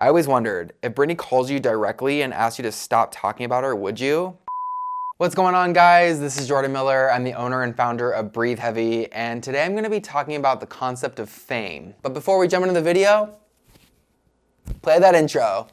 I always wondered, if Britney calls you directly and asks you to stop talking about her, would you? What's going on, guys? This is Jordan Miller. I'm the owner and founder of Breathe Heavy, and today I'm gonna be talking about the concept of fame. But before we jump into the video, play that intro.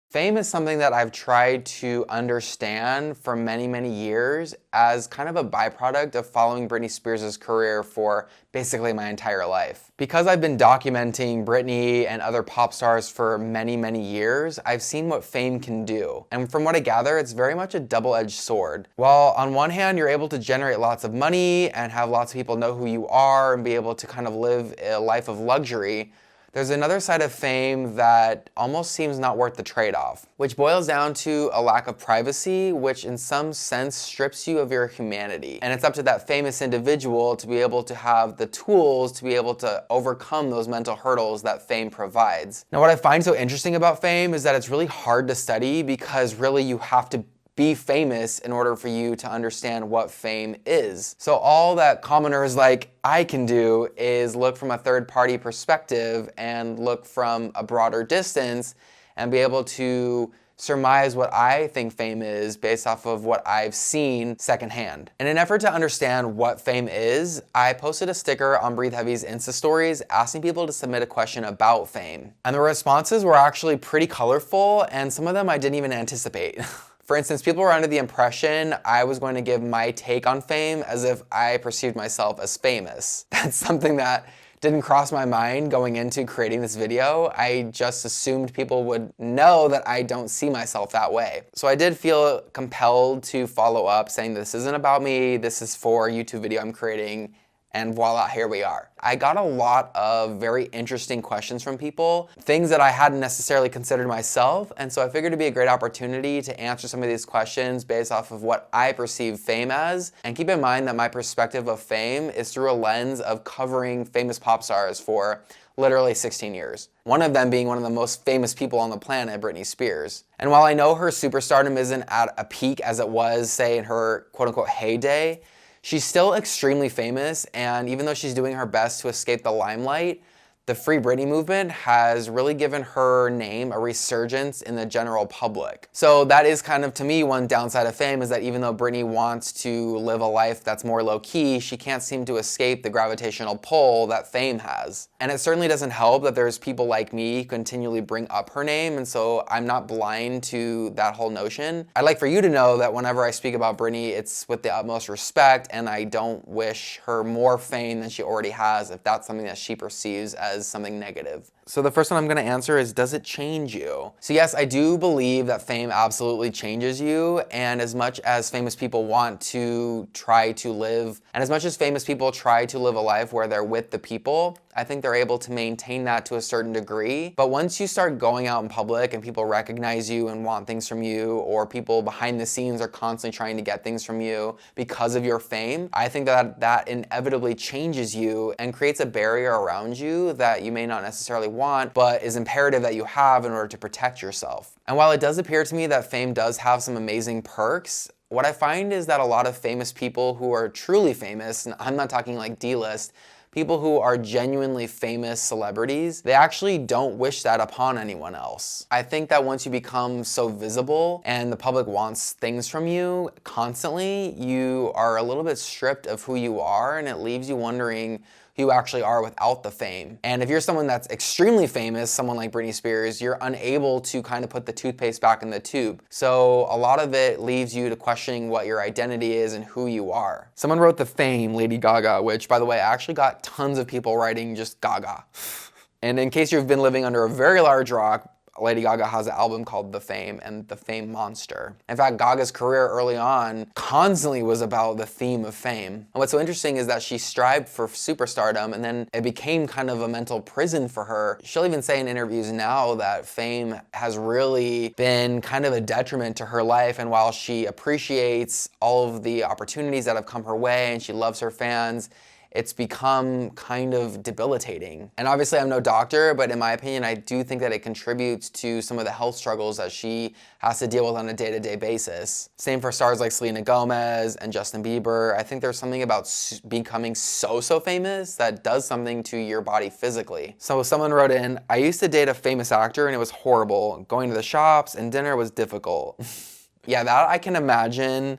Fame is something that I've tried to understand for many, many years as kind of a byproduct of following Britney Spears' career for basically my entire life. Because I've been documenting Britney and other pop stars for many, many years, I've seen what fame can do. And from what I gather, it's very much a double-edged sword. While on one hand, you're able to generate lots of money and have lots of people know who you are and be able to kind of live a life of luxury, there's another side of fame that almost seems not worth the trade-off, which boils down to a lack of privacy, which in some sense strips you of your humanity. And it's up to that famous individual to be able to have the tools to be able to overcome those mental hurdles that fame provides. Now, what I find so interesting about fame is that it's really hard to study because really you have to be famous in order for you to understand what fame is. So all that commoners like I can do is look from a third-party perspective and look from a broader distance and be able to surmise what I think fame is based off of what I've seen secondhand. In an effort to understand what fame is, I posted a sticker on Breathe Heavy's Insta stories asking people to submit a question about fame. And the responses were actually pretty colorful, and some of them I didn't even anticipate. For instance, people were under the impression I was going to give my take on fame as if I perceived myself as famous. That's something that didn't cross my mind going into creating this video. I just assumed people would know that I don't see myself that way. So I did feel compelled to follow up saying this isn't about me, this is for a YouTube video I'm creating, and voila, here we are. I got a lot of very interesting questions from people, things that I hadn't necessarily considered myself, and so I figured it'd be a great opportunity to answer some of these questions based off of what I perceive fame as. And keep in mind that my perspective of fame is through a lens of covering famous pop stars for literally 16 years. One of them being one of the most famous people on the planet, Britney Spears. And while I know her superstardom isn't at a peak as it was, say, in her quote-unquote heyday, she's still extremely famous, and even though she's doing her best to escape the limelight, the Free Britney movement has really given her name a resurgence in the general public. So that is kind of, to me, one downside of fame, is that even though Britney wants to live a life that's more low-key, she can't seem to escape the gravitational pull that fame has. And it certainly doesn't help that there's people like me who continually bring up her name, and so I'm not blind to that whole notion. I'd like for you to know that whenever I speak about Britney, it's with the utmost respect, and I don't wish her more fame than she already has if that's something that she perceives as something negative. So the first one I'm gonna answer is, does it change you? So yes, I do believe that fame absolutely changes you, and as much as famous people want to try to live, and as much as famous people try to live a life where they're with the people, I think they're able to maintain that to a certain degree. But once you start going out in public and people recognize you and want things from you, or people behind the scenes are constantly trying to get things from you because of your fame, I think that inevitably changes you and creates a barrier around you that you may not necessarily want, but is imperative that you have in order to protect yourself. And while it does appear to me that fame does have some amazing perks, what I find is that a lot of famous people who are truly famous, and I'm not talking like D-list, people who are genuinely famous celebrities, they actually don't wish that upon anyone else. I think that once you become so visible and the public wants things from you constantly, you are a little bit stripped of who you are, and it leaves you wondering who you actually are without the fame. And if you're someone that's extremely famous, someone like Britney Spears, you're unable to kind of put the toothpaste back in the tube. So a lot of it leaves you to questioning what your identity is and who you are. Someone wrote the fame, Lady Gaga, which, by the way, I actually got tons of people writing just Gaga. And in case you've been living under a very large rock, Lady Gaga has an album called The Fame and The Fame Monster. In fact, Gaga's career early on constantly was about the theme of fame. And what's so interesting is that she strived for superstardom, and then it became kind of a mental prison for her. She'll even say in interviews now that fame has really been kind of a detriment to her life, and while she appreciates all of the opportunities that have come her way and she loves her fans, it's become kind of debilitating. And obviously I'm no doctor, but in my opinion, I do think that it contributes to some of the health struggles that she has to deal with on a day-to-day basis. Same for stars like Selena Gomez and Justin Bieber. I think there's something about becoming so famous that does something to your body physically. So someone wrote in, I used to date a famous actor and it was horrible. Going to the shops and dinner was difficult. Yeah, that I can imagine.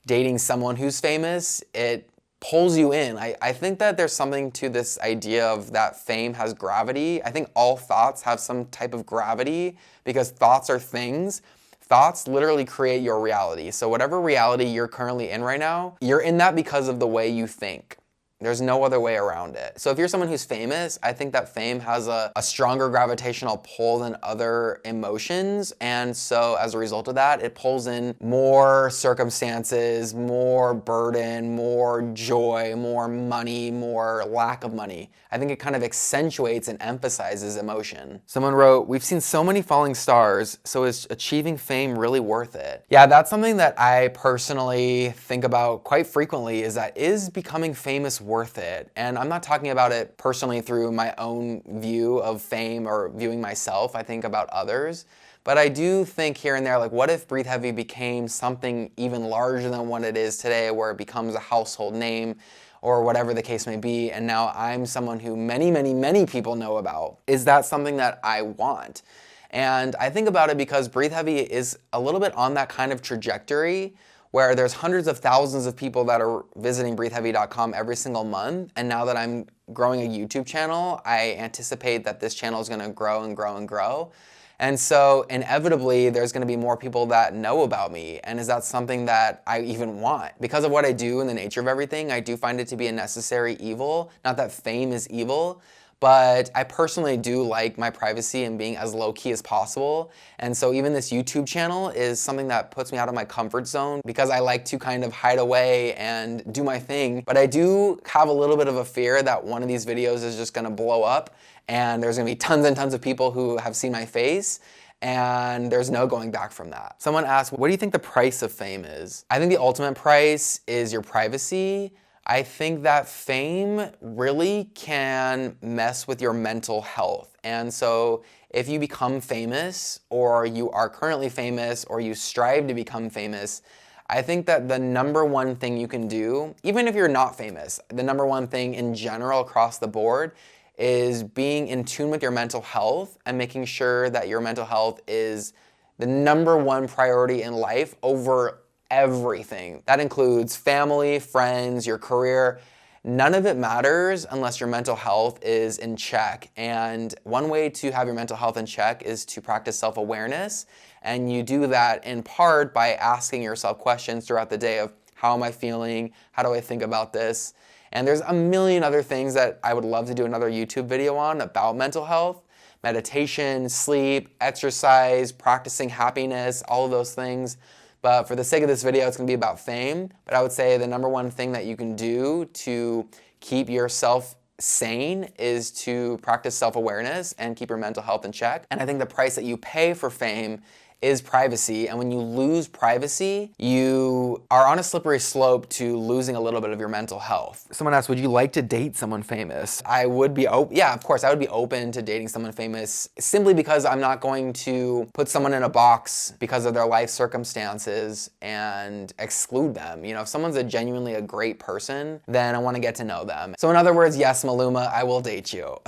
Dating someone who's famous, it pulls you in. I think that there's something to this idea of that fame has gravity. I think all thoughts have some type of gravity because thoughts are things. Thoughts literally create your reality. So whatever reality you're currently in right now, you're in that because of the way you think. There's no other way around it. So if you're someone who's famous, I think that fame has a stronger gravitational pull than other emotions. And so as a result of that, it pulls in more circumstances, more burden, more joy, more money, more lack of money. I think it kind of accentuates and emphasizes emotion. Someone wrote, we've seen so many falling stars, so is achieving fame really worth it? Yeah, that's something that I personally think about quite frequently, is that is becoming famous worth it? And I'm not talking about it personally through my own view of fame or viewing myself. I think about others. But I do think here and there, like, what if Breathe Heavy became something even larger than what it is today, where it becomes a household name or whatever the case may be, and now I'm someone who many people know about? Is that something that I want? And I think about it because Breathe Heavy is a little bit on that kind of trajectory, where there's hundreds of thousands of people that are visiting breatheheavy.com every single month. And now that I'm growing a YouTube channel, I anticipate that this channel is gonna grow and grow and grow. And so inevitably, there's gonna be more people that know about me. And is that something that I even want? Because of what I do and the nature of everything, I do find it to be a necessary evil. Not that fame is evil, but I personally do like my privacy and being as low-key as possible. And so even this YouTube channel is something that puts me out of my comfort zone, because I like to kind of hide away and do my thing. But I do have a little bit of a fear that one of these videos is just gonna blow up and there's gonna be tons and tons of people who have seen my face, and there's no going back from that. Someone asked, what do you think the price of fame is? I think the ultimate price is your privacy. I think that fame really can mess with your mental health. And so if you become famous, or you are currently famous, or you strive to become famous, I think that the number one thing you can do, even if you're not famous, the number one thing in general across the board is being in tune with your mental health and making sure that your mental health is the number one priority in life over everything. That includes family, friends, your career. None of it matters unless your mental health is in check. And one way to have your mental health in check is to practice self-awareness. And you do that in part by asking yourself questions throughout the day of, how am I feeling? How do I think about this? And there's a million other things that I would love to do another YouTube video on about mental health. Meditation, sleep, exercise, practicing happiness, all of those things. But for the sake of this video, it's gonna be about fame. But I would say the number one thing that you can do to keep yourself sane is to practice self-awareness and keep your mental health in check. And I think the price that you pay for fame is privacy. And when you lose privacy, you are on a slippery slope to losing a little bit of your mental health. Someone asked, would you like to date someone famous? I would be open. Yeah, of course, I would be open to dating someone famous, simply because I'm not going to put someone in a box because of their life circumstances and exclude them. You know, if someone's genuinely a great person, then I want to get to know them. So in other words, yes, Maluma, I will date you.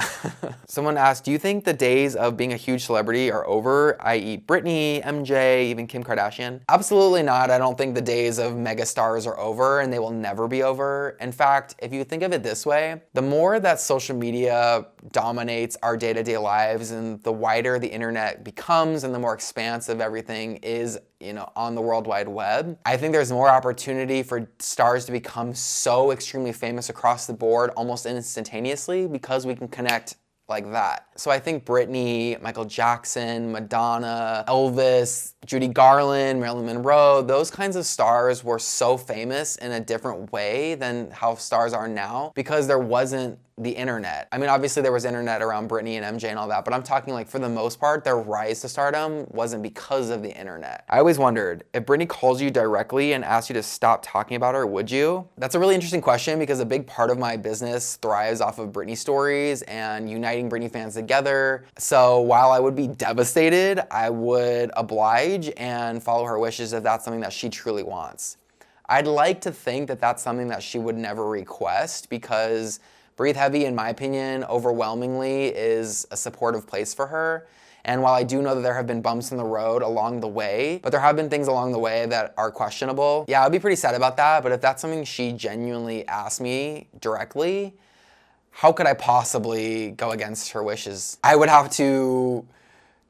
Someone asked, do you think the days of being a huge celebrity are over, i.e. Britney, MJ, even Kim Kardashian? Absolutely not. I don't think the days of megastars are over, and they will never be over. In fact, if you think of it this way, the more that social media dominates our day-to-day lives, and the wider the internet becomes, and the more expansive everything is, you know, on the World Wide Web, I think there's more opportunity for stars to become so extremely famous across the board almost instantaneously, because we can connect like that. So I think Britney, Michael Jackson, Madonna, Elvis, Judy Garland, Marilyn Monroe, those kinds of stars were so famous in a different way than how stars are now, because there wasn't the internet. I mean, obviously there was internet around Britney and MJ and all that, but I'm talking like for the most part, their rise to stardom wasn't because of the internet. I always wondered, if Britney calls you directly and asks you to stop talking about her, would you? That's a really interesting question because a big part of my business thrives off of Britney stories and uniting Britney fans together. So while I would be devastated, I would oblige and follow her wishes if that's something that she truly wants. I'd like to think that that's something that she would never request because Breathe Heavy, in my opinion, overwhelmingly is a supportive place for her. And while I do know that there have been bumps in the road along the way, but there have been things along the way that are questionable, yeah, I'd be pretty sad about that. But if that's something she genuinely asked me directly, how could I possibly go against her wishes? I would have to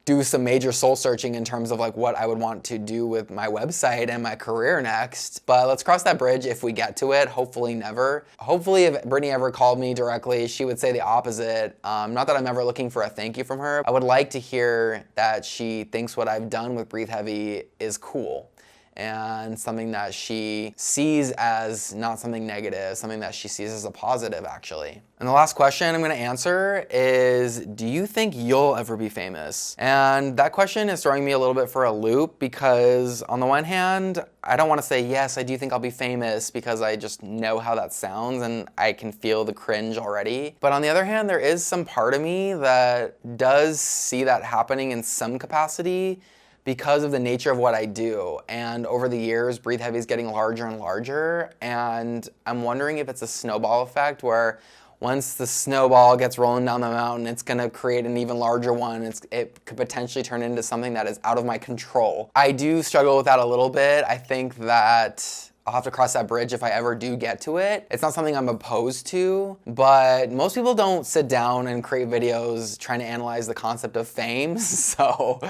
do some major soul searching in terms of like what I would want to do with my website and my career next. But let's cross that bridge if we get to it. Hopefully never. Hopefully if Britney ever called me directly, she would say the opposite. Not that I'm ever looking for a thank you from her. I would like to hear that she thinks what I've done with Breathe Heavy is cool and something that she sees as not something negative, something that she sees as a positive, actually. And the last question I'm gonna answer is, do you think you'll ever be famous? And that question is throwing me a little bit for a loop because on the one hand, I don't wanna say, yes, I do think I'll be famous because I just know how that sounds and I can feel the cringe already. But on the other hand, there is some part of me that does see that happening in some capacity because of the nature of what I do. And over the years, Breathe Heavy is getting larger and larger. And I'm wondering if it's a snowball effect where once the snowball gets rolling down the mountain, it's gonna create an even larger one. It could potentially turn into something that is out of my control. I do struggle with that a little bit. I think that I'll have to cross that bridge if I ever do get to it. It's not something I'm opposed to, but most people don't sit down and create videos trying to analyze the concept of fame. So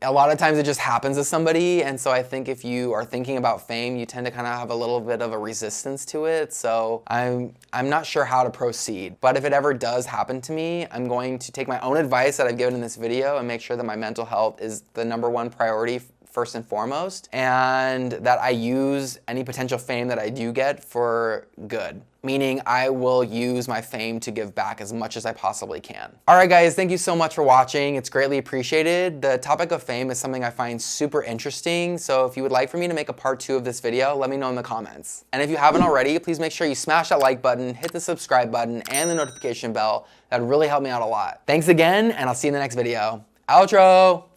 a lot of times it just happens to somebody, and so I think if you are thinking about fame, you tend to kind of have a little bit of a resistance to it. So I'm not sure how to proceed, but if it ever does happen to me, I'm going to take my own advice that I've given in this video and make sure that my mental health is the #1 priority first and foremost, and that I use any potential fame that I do get for good. Meaning I will use my fame to give back as much as I possibly can. All right guys, thank you so much for watching. It's greatly appreciated. The topic of fame is something I find super interesting, so if you would like for me to make a part 2 of this video, let me know in the comments. And if you haven't already, please make sure you smash that like button, hit the subscribe button, and the notification bell. That would really help me out a lot. Thanks again, and I'll see you in the next video. Outro!